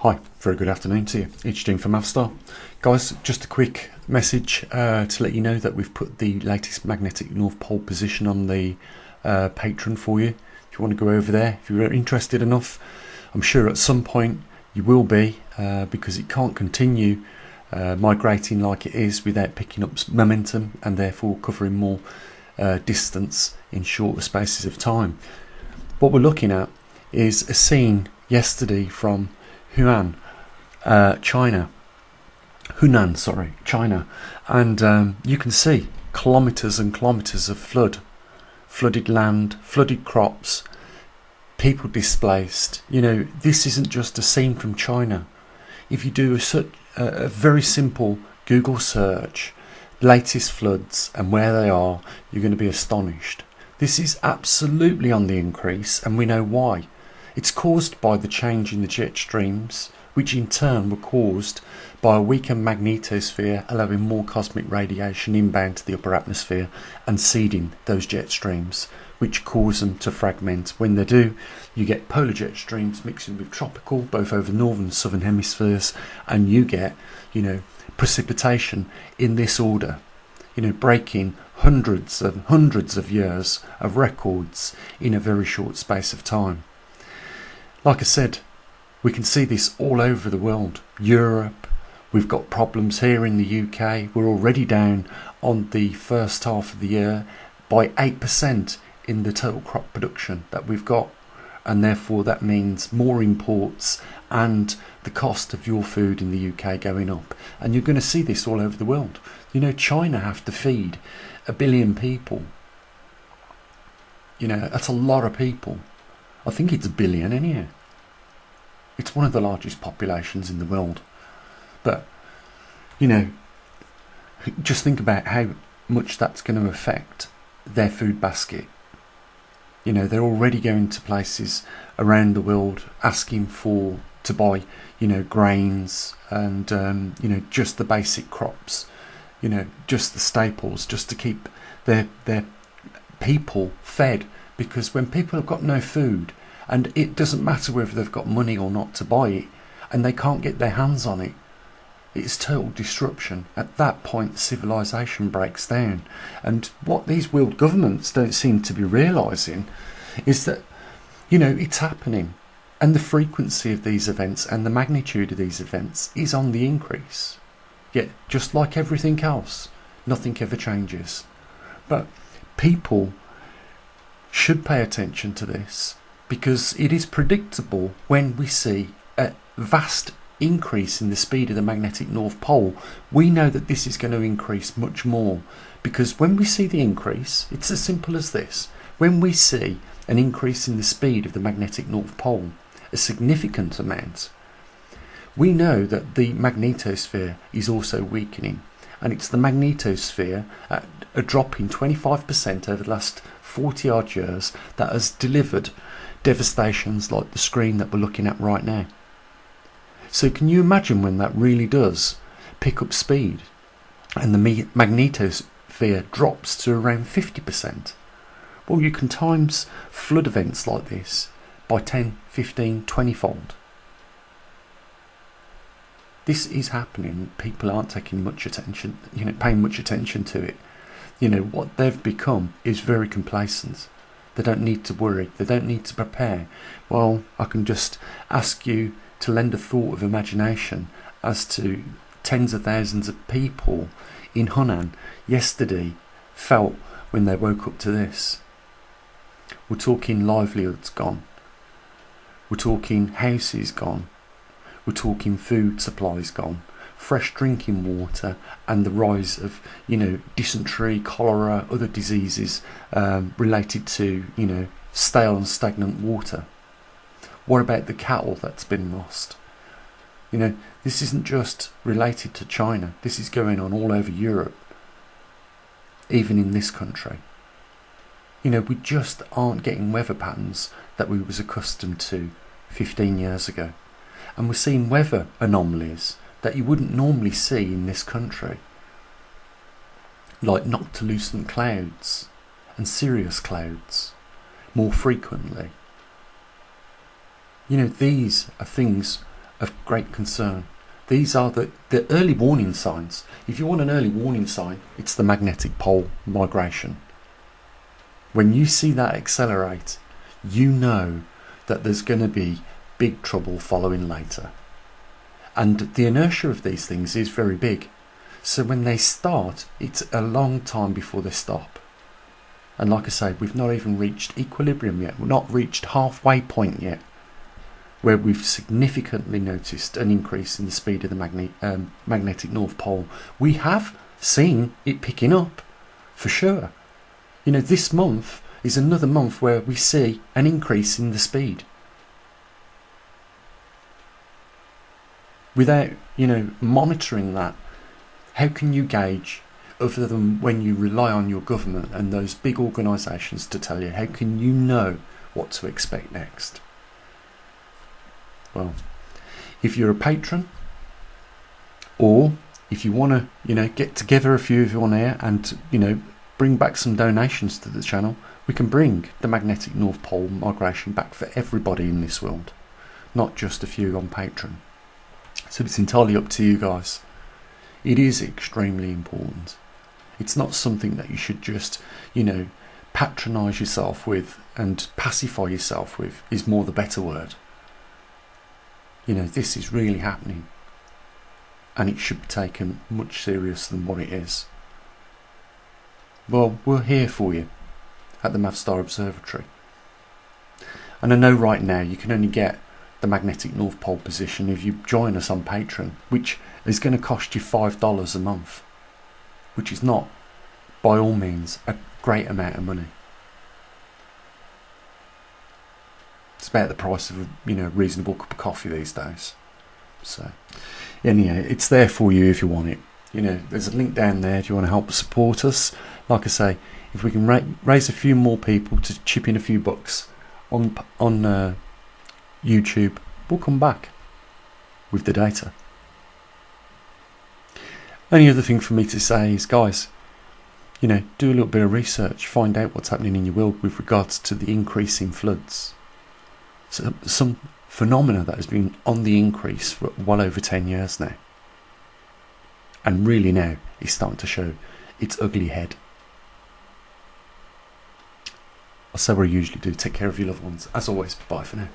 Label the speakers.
Speaker 1: Hi, very good afternoon to you. It's Jim from Avstar. Guys, just a quick message to let you know that we've put the latest magnetic North Pole position on the Patreon for you. If you want to go over there, if you're interested enough, I'm sure at some point you will be, because it can't continue migrating like it is without picking up momentum and therefore covering more distance in shorter spaces of time. What we're looking at is a scene yesterday from Hunan, China, and you can see kilometres and kilometres of flooded land, flooded crops, people displaced. You know, this isn't just a scene from China. If you do a very simple Google search, latest floods and where they are, you're going to be astonished. This is absolutely on the increase, and we know why. It's caused by the change in the jet streams, which in turn were caused by a weaker magnetosphere, allowing more cosmic radiation inbound to the upper atmosphere and seeding those jet streams, which cause them to fragment. When they do, you get polar jet streams mixing with tropical, both over northern and southern hemispheres, and you get, precipitation in this order, breaking hundreds of years of records in a very short space of time. Like I said, we can see this all over the world. Europe, we've got problems here in the UK. We're already down on the first half of the year by 8% in the total crop production that we've got. And therefore that means more imports and the cost of your food in the UK going up. And you're going to see this all over the world. China have to feed 1 billion people. That's a lot of people. I think it's 1 billion anyhow. It's one of the largest populations in the world. But, just think about how much that's going to affect their food basket. They're already going to places around the world asking to buy, grains and, just the basic crops, just the staples, just to keep their people fed. Because when people have got no food, and it doesn't matter whether they've got money or not to buy it, and they can't get their hands on it, it's total disruption. At that point, civilization breaks down. And what these world governments don't seem to be realising is that, it's happening. And the frequency of these events and the magnitude of these events is on the increase. Yet, just like everything else, nothing ever changes. But people should pay attention to this, because it is predictable when we see a vast increase in the speed of the magnetic North Pole. We know that this is going to increase much more, because when we see the increase, it's as simple as this. When we see an increase in the speed of the magnetic North Pole, a significant amount, we know that the magnetosphere is also weakening, and it's the magnetosphere at a drop in 25% over the last 40 odd years that has delivered devastations like the screen that we're looking at right now. So can you imagine when that really does pick up speed and the magnetosphere drops to around 50%? Well, you can times flood events like this by 10, 15, 20-fold. This is happening. People aren't taking much attention, paying much attention to it. What they've become is very complacent. They don't need to worry. They don't need to prepare. Well, I can just ask you to lend a thought of imagination as to tens of thousands of people in Hunan yesterday felt when they woke up to this. We're talking livelihoods gone. We're talking houses gone. We're talking food supplies gone. Fresh drinking water and the rise of, dysentery, cholera, other diseases related to, stale and stagnant water. What about the cattle that's been lost? This isn't just related to China. This is going on all over Europe, even in this country. We just aren't getting weather patterns that we was accustomed to 15 years ago. And we're seeing weather anomalies that you wouldn't normally see in this country, like noctilucent clouds and cirrus clouds more frequently. These are things of great concern. These are the early warning signs. If you want an early warning sign, it's the magnetic pole migration. When you see that accelerate, you know that there's going to be big trouble following later. And the inertia of these things is very big. So when they start, it's a long time before they stop. And like I say, we've not even reached equilibrium yet. We've not reached halfway point yet, where we've significantly noticed an increase in the speed of the magnetic North Pole. We have seen it picking up, for sure. You know, this month is another month where we see an increase in the speed. Without, you know, monitoring that, how can you gauge, other than when you rely on your government and those big organisations to tell you, how can you know what to expect next? Well, if you're a patron, or if you want to, you know, get together a few of you on here and, you know, bring back some donations to the channel, we can bring the magnetic North Pole migration back for everybody in this world, not just a few on Patreon. So it's entirely up to you guys. It is extremely important. It's not something that you should just, you know, patronise yourself with and pacify yourself with, is more the better word. You know, this is really happening, and it should be taken much serious than what it is. Well, we're here for you at the Mavstar Observatory. And I know right now you can only get the magnetic North Pole position if you join us on Patreon, which is going to cost you $5 a month, which is not, by all means, a great amount of money. It's about the price of a, you know, reasonable cup of coffee these days. So, anyhow, it's there for you if you want it. You know, there's a link down there if you want to help support us. Like I say, if we can raise a few more people to chip in a few bucks on YouTube, we'll come back with the data. Only other thing for me to say is, guys, you know, do a little bit of research, find out what's happening in your world with regards to the increase in floods. So, some phenomena that has been on the increase for well over 10 years now, and really now is starting to show its ugly head. I'll say what I usually do. Take care of your loved ones. As always, bye for now.